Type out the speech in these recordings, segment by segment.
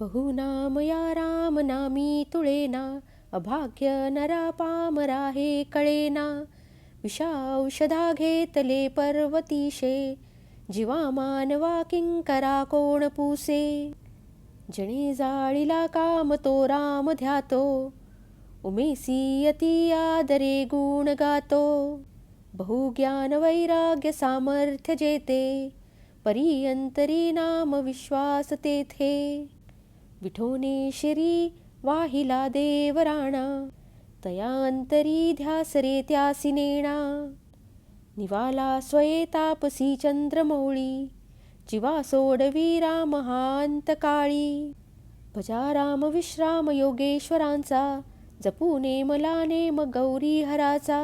बहुनामया राम नामी तुळेना, अभाग्य नरा पामरा हे कळेना. विषाऔषधा घेतले पर्वतीशे, जीवा मानवा किंकरा कोण पुसे. जणे जाळीला काम तो राम ध्यातो, उमेसी अति आदरे गुण गातो. बहुज्ञान वैराग्य सामर्थ्य जेते, परी अंतरी नाम विश्वास तेथे. विठोने शिरी वाहिला देवराणा, तया अंतरी ध्यास रे त्यासी नेणा. निवाला स्वये तापसी चंद्रमौळी, जीवा सोडवी राम हा अंतकाळी. भजा राम विश्राम योगेश्वरांचा, जपू नेम ला नेम गौरी हराचा.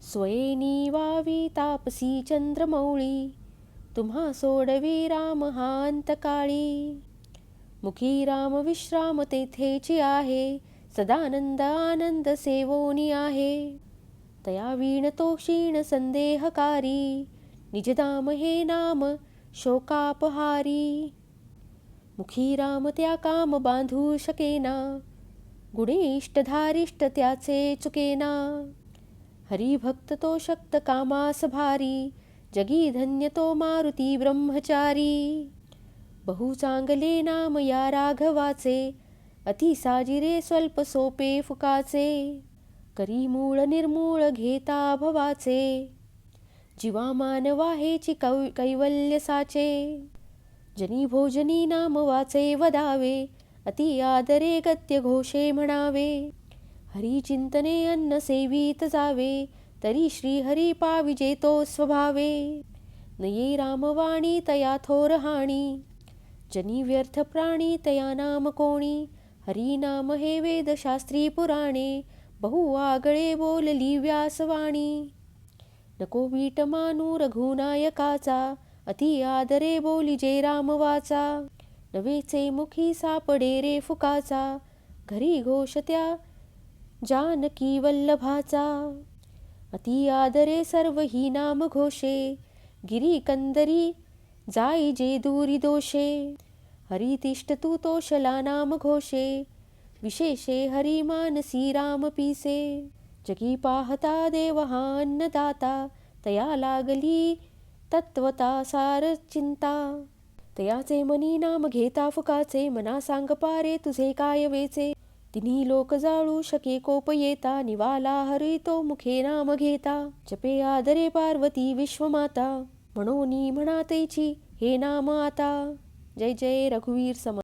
स्वये निवावी तापसी चंद्रमौळी, तुम्हा सोडवी राम हा अंतकाळी. मुखी राम विश्राम तेथेची आहे, सदानंद आनंद सेवोनी आहे. तया वीण तो क्षीण संदेहकारी, निजधाम हे नाम शोकापहारी. मुखी राम त्या काम बांधू शकेना, गुणे इष्टधारिष्ट त्याचे चुकेना. हरिभक्त तो शक्त कामास भारी, जगी धन्य तो मारुती ब्रह्मचारी. बहु चांगले नाम या राघवाचे, अति साजिरे स्वल्प सोपे फुकाचे. करी मूळ निर्मूळ घेता भवाचे, जीवा मानवा हेची कैवल्य साचे. जनी भोजनी नाम वाचे वदावे, अति आदरे गद्य घोषे म्हणावे. हरी चिंतने अन्न सेवित जावे, तरी श्री हरी पाविजे तो स्वभावे. नये रामवाणी तया थोर हाणी, जनी व्यर्थ प्राणी तया नाम कोणी. हरी नाम हे वेद शास्त्री पुराणे, बहु आगळे बोलली व्यासवाणी. नको वीट मानू रघुनायकाचा, अति आदरे बोलिजे राम वाचा. नवेचे मुखी सापडे रे फुकाचा, घरी घोष त्या जानकी वल्लभाचा. अति आदरे सर्व ही नाम घोषे, गिरी कंदरी जाई जे दूरी दोषे. हरी तिष्ठ तू तोषला नाम घोषे, विशेषे हरी मानसी राम पीसे. जगी पाहता देव हा अन्नदाता, तया लागली तत्वता सार चिंता. तयाचे मनी नाम घेता फुकाचे, मना सांग पारे तुझे काय वेचे. तिन्ही लोक जाळू शके कोप येता, निवाला हरी तो मुखे नाम घेता. जपे आदरे पार्वती विश्वमाता, म्हणोनी म्हणा तेची हे नाम आता. जय जय रघुवीर समर्थ.